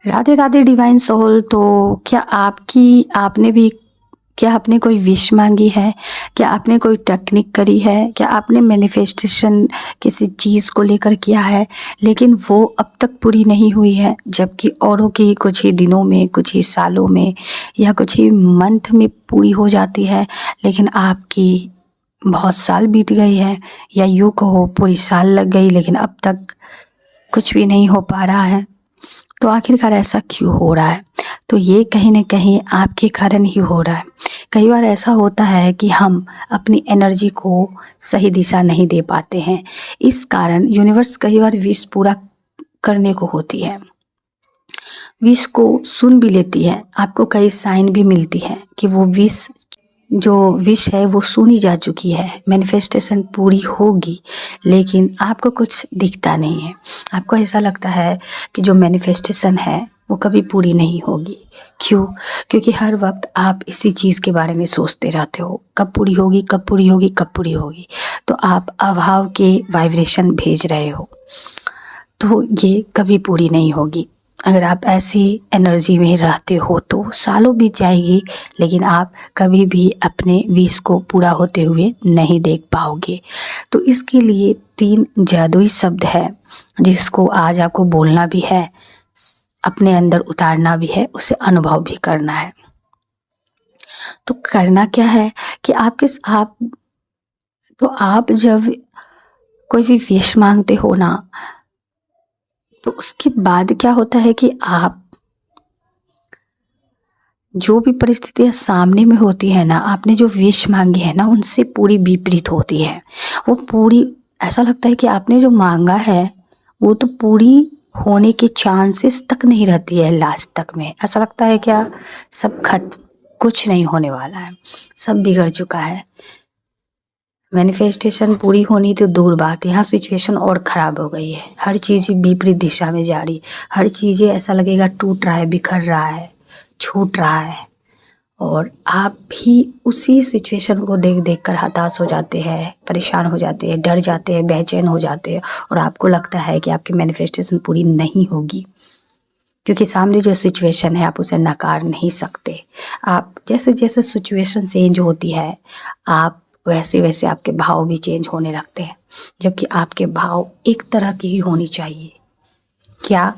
Radhe Radhe divine soul. तो क्या आपने कोई विश मांगी है? क्या आपने कोई टेक्निक करी है? क्या आपने मैनिफेस्टेशन किसी चीज़ को लेकर किया है लेकिन वो अब तक पूरी नहीं हुई है, जबकि औरों की कुछ ही दिनों में, कुछ ही सालों में या कुछ ही मंथ में पूरी हो जाती है, लेकिन आपकी बहुत साल बीत गई है, या यूँ कहो पूरी साल लग गई लेकिन अब तक कुछ भी नहीं हो पा रहा है। तो आखिरकार ऐसा क्यों हो रहा है? तो ये कहीं न कहीं आपके कारण ही हो रहा है। कई बार ऐसा होता है कि हम अपनी एनर्जी को सही दिशा नहीं दे पाते हैं। इस कारण यूनिवर्स कई बार विश पूरा करने को होती है, विश को सुन भी लेती है। आपको कई साइन भी मिलती है कि वो विश है वो सुनी जा चुकी है, मैनिफेस्टेशन पूरी होगी, लेकिन आपको कुछ दिखता नहीं है। आपको ऐसा लगता है कि जो मैनिफेस्टेशन है वो कभी पूरी नहीं होगी। क्यों? क्योंकि हर वक्त आप इसी चीज़ के बारे में सोचते रहते हो, कब पूरी होगी, कब पूरी होगी, कब पूरी होगी। तो आप अभाव के वाइब्रेशन भेज रहे हो, तो ये कभी पूरी नहीं होगी। अगर आप ऐसी एनर्जी में रहते हो तो सालों बीत जाएगी, लेकिन आप कभी भी अपने विश को पूरा होते हुए नहीं देख पाओगे। तो इसके लिए 3 जादुई शब्द है, जिसको आज आपको बोलना भी है, अपने अंदर उतारना भी है, उसे अनुभव भी करना है। तो करना क्या है कि आप जब कोई भी विश मांगते हो ना, तो उसके बाद क्या होता है कि आप जो भी परिस्थितियाँ सामने में होती है ना, आपने जो विश मांगी है ना, उनसे पूरी विपरीत होती है। वो पूरी, ऐसा लगता है कि आपने जो मांगा है वो तो पूरी होने के चांसेस तक नहीं रहती है। लास्ट तक में ऐसा लगता है क्या सब खत्म, कुछ नहीं होने वाला है, सब बिगड़ चुका है। मैनिफेस्टेशन पूरी होनी तो दूर बात, यहाँ सिचुएशन और ख़राब हो गई है। हर चीज़ विपरीत दिशा में जा रही, हर चीज़ें ऐसा लगेगा टूट रहा है, बिखर रहा है, छूट रहा है, और आप भी उसी सिचुएशन को देख देख कर हताश हो जाते हैं, परेशान हो जाते हैं, डर जाते हैं, बेचैन हो जाते हैं, और आपको लगता है कि आपकी मैनिफेस्टेशन पूरी नहीं होगी, क्योंकि सामने जो सिचुएशन है आप उसे नकार नहीं सकते। आप जैसे जैसे सिचुएशन चेंज होती है, आप वैसे वैसे आपके भाव भी चेंज होने लगते हैं, जबकि आपके भाव एक तरह की ही होनी चाहिए। क्या?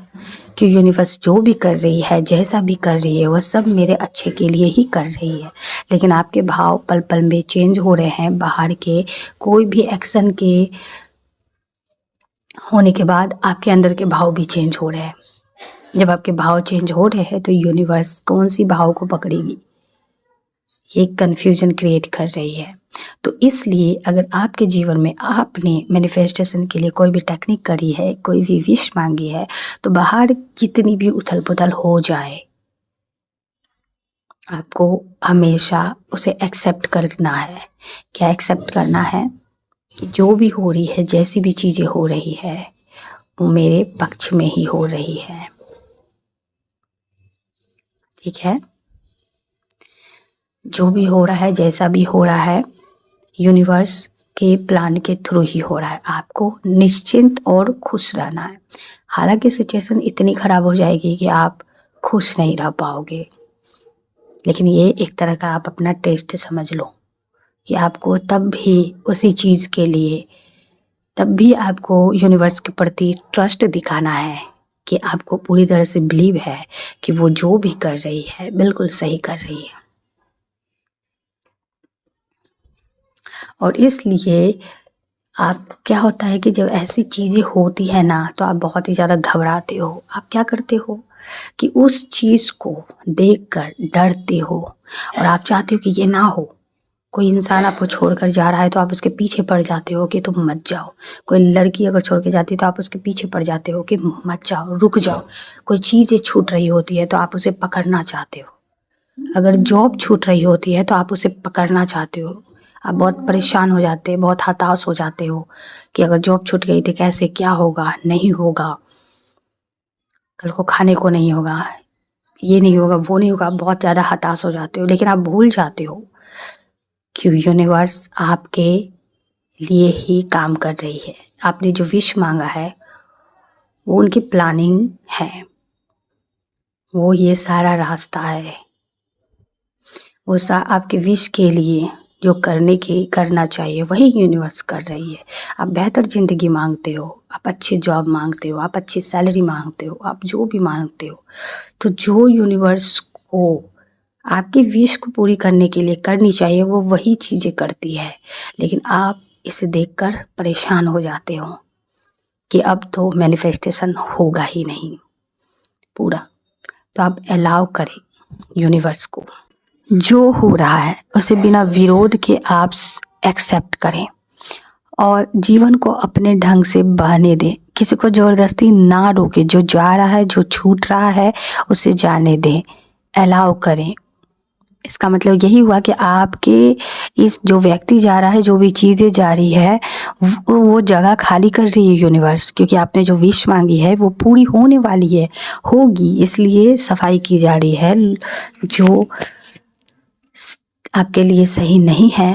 कि यूनिवर्स जो भी कर रही है, जैसा भी कर रही है, वह सब मेरे अच्छे के लिए ही कर रही है, लेकिन आपके भाव पल पल में चेंज हो रहे हैं। बाहर के कोई भी एक्शन के होने के बाद आपके अंदर के भाव भी चेंज हो रहे हैं। जब आपके भाव चेंज हो रहे हैं तो यूनिवर्स कौन सी भाव को पकड़ेगी, ये कन्फ्यूजन क्रिएट कर रही है। तो इसलिए अगर आपके जीवन में आपने मैनिफेस्टेशन के लिए कोई भी टेक्निक करी है, कोई भी विश मांगी है, तो बाहर जितनी भी उथल पुथल हो जाए, आपको हमेशा उसे एक्सेप्ट करना है। क्या एक्सेप्ट करना है? कि जो भी हो रही है, जैसी भी चीज़ें हो रही है, वो मेरे पक्ष में ही हो रही है। ठीक है? जो भी हो रहा है, जैसा भी हो रहा है, यूनिवर्स के प्लान के थ्रू ही हो रहा है। आपको निश्चिंत और खुश रहना है। हालांकि सिचुएशन इतनी ख़राब हो जाएगी कि आप खुश नहीं रह पाओगे, लेकिन ये एक तरह का आप अपना टेस्ट समझ लो कि आपको तब भी उसी चीज़ के लिए, तब भी आपको यूनिवर्स के प्रति ट्रस्ट दिखाना है कि आपको पूरी तरह से बिलीव है कि वो जो भी कर रही है बिल्कुल सही कर रही है। और इसलिए आप, क्या होता है कि जब ऐसी चीज़ें होती है ना, तो आप बहुत ही ज़्यादा घबराते हो। आप क्या करते हो कि उस चीज़ को देखकर डरते हो, और आप चाहते हो कि ये ना हो। कोई इंसान आपको छोड़कर जा रहा है तो आप उसके पीछे पड़ जाते हो कि तुम मत जाओ। कोई लड़की अगर छोड़ के जाती है तो आप उसके पीछे पड़ जाते हो कि मत जाओ, रुक जाओ। कोई चीज़ें छूट रही होती है तो आप उसे पकड़ना चाहते हो। अगर जॉब छूट रही होती है तो आप उसे पकड़ना चाहते हो। आप बहुत परेशान हो जाते हैं, बहुत हताश हो जाते हो कि अगर जॉब छूट गई तो कैसे, क्या होगा, नहीं होगा, कल को खाने को नहीं होगा, ये नहीं होगा, वो नहीं होगा। आप बहुत ज़्यादा हताश हो जाते हो, लेकिन आप भूल जाते हो कि यूनिवर्स आपके लिए ही काम कर रही है। आपने जो विश मांगा है वो उनकी प्लानिंग है। वो ये सारा रास्ता है, वो आपके विश के लिए जो करना चाहिए वही यूनिवर्स कर रही है। आप बेहतर ज़िंदगी मांगते हो, आप अच्छी जॉब मांगते हो, आप अच्छी सैलरी मांगते हो, आप जो भी मांगते हो, तो जो यूनिवर्स को आपकी विश को पूरी करने के लिए करनी चाहिए वो वही चीज़ें करती है। लेकिन आप इसे देखकर परेशान हो जाते हो कि अब तो मैनिफेस्टेशन होगा ही नहीं पूरा। तो आप अलाउ करें यूनिवर्स को, जो हो रहा है उसे बिना विरोध के आप एक्सेप्ट करें और जीवन को अपने ढंग से बहने दें। किसी को ज़बरदस्ती ना रोके, जो जा रहा है, जो छूट रहा है उसे जाने दें, अलाउ करें। इसका मतलब यही हुआ कि आपके इस जो व्यक्ति जा रहा है, जो भी चीज़ें जा रही है, वो जगह खाली कर रही है यूनिवर्स, क्योंकि आपने जो विश मांगी है वो पूरी होने वाली है, होगी, इसलिए सफाई की जा रही है। जो आपके लिए सही नहीं है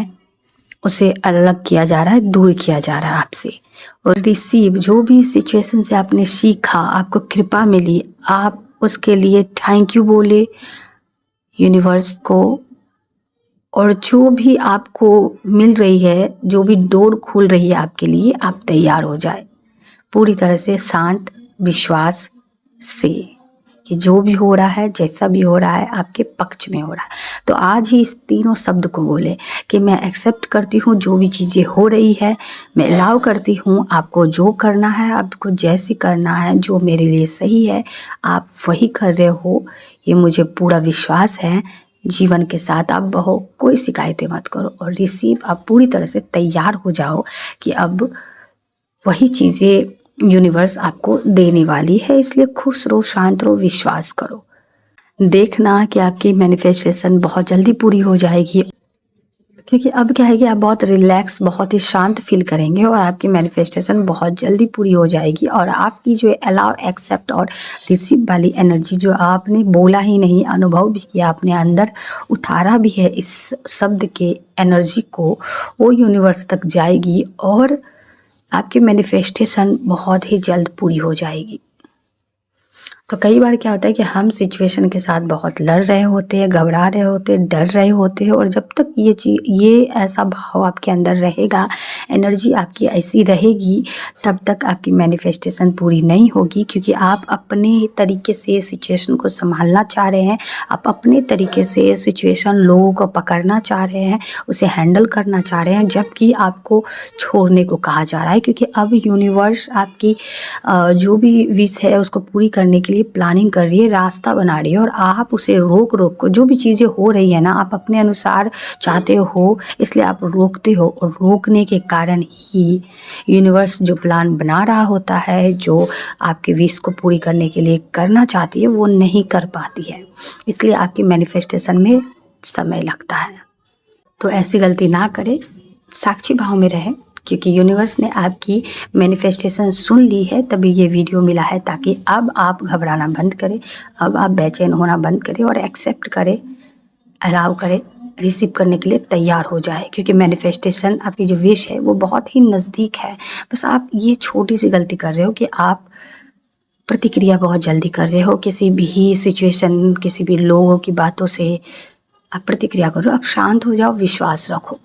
उसे अलग किया जा रहा है, दूर किया जा रहा है आपसे। और रिसीव, जो भी सिचुएशन से आपने सीखा, आपको कृपा मिली, आप उसके लिए थैंक यू बोले यूनिवर्स को। और जो भी आपको मिल रही है, जो भी डोर खुल रही है आपके लिए, आप तैयार हो जाए पूरी तरह से शांत विश्वास से कि जो भी हो रहा है, जैसा भी हो रहा है, आपके पक्ष में हो रहा है। तो आज ही इस तीनों शब्द को बोले कि मैं एक्सेप्ट करती हूँ जो भी चीज़ें हो रही है, मैं अलाउ करती हूँ आपको जो करना है, आपको जैसे करना है, जो मेरे लिए सही है आप वही कर रहे हो, ये मुझे पूरा विश्वास है। जीवन के साथ आप बहो, कोई शिकायतें मत करो और रिसीव, आप पूरी तरह से तैयार हो जाओ कि अब वही चीज़ें यूनिवर्स आपको देने वाली है। इसलिए खुश रहो, शांत रहो, विश्वास करो। देखना कि आपकी मैनिफेस्टेशन बहुत जल्दी पूरी हो जाएगी, क्योंकि अब क्या है कि आप बहुत रिलैक्स, बहुत ही शांत फील करेंगे और आपकी मैनिफेस्टेशन बहुत जल्दी पूरी हो जाएगी। और आपकी जो अलाउ, एक्सेप्ट और रिसीव वाली एनर्जी जो आपने बोला ही नहीं, अनुभव भी किया, आपने अंदर उतारा भी है इस शब्द के एनर्जी को, वो यूनिवर्स तक जाएगी और आपकी मैनिफेस्टेशन बहुत ही जल्द पूरी हो जाएगी। तो कई बार क्या होता है कि हम सिचुएशन के साथ बहुत लड़ रहे होते हैं, घबरा रहे होते हैं, डर रहे होते हैं, और जब तक ये ऐसा भाव आपके अंदर रहेगा, एनर्जी आपकी ऐसी रहेगी, तब तक आपकी मैनिफेस्टेशन पूरी नहीं होगी। क्योंकि आप अपने तरीके से सिचुएशन को संभालना चाह रहे हैं, आप अपने तरीके से सिचुएशन, लोगों को पकड़ना चाह रहे हैं, उसे हैंडल करना चाह रहे हैं, जबकि आपको छोड़ने को कहा जा रहा है। क्योंकि अब यूनिवर्स आपकी जो भी विश है उसको पूरी करने के लिए प्लानिंग कर रही है, रास्ता बना रही है, और आप उसे रोक को, जो भी चीज़ें हो रही है ना, आप अपने अनुसार चाहते हो, इसलिए आप रोकते हो, और रोकने के कारण ही यूनिवर्स जो प्लान बना रहा होता है, जो आपके विश को पूरी करने के लिए करना चाहती है, वो नहीं कर पाती है। इसलिए आपकी मैनिफेस्टेशन में समय लगता है। तो ऐसी गलती ना करें, साक्षी भाव में रहें, क्योंकि यूनिवर्स ने आपकी मैनिफेस्टेशन सुन ली है, तभी ये वीडियो मिला है, ताकि अब आप घबराना बंद करें, अब आप बेचैन होना बंद करें और एक्सेप्ट करें, अलाउ करें, रिसीव करने के लिए तैयार हो जाए। क्योंकि मैनिफेस्टेशन, आपकी जो विश है वो बहुत ही नज़दीक है। बस आप ये छोटी सी गलती कर रहे हो कि आप प्रतिक्रिया बहुत जल्दी कर रहे हो, किसी भी सिचुएशन, किसी भी लोगों की बातों से आप प्रतिक्रिया करो। आप शांत हो जाओ, विश्वास रखो।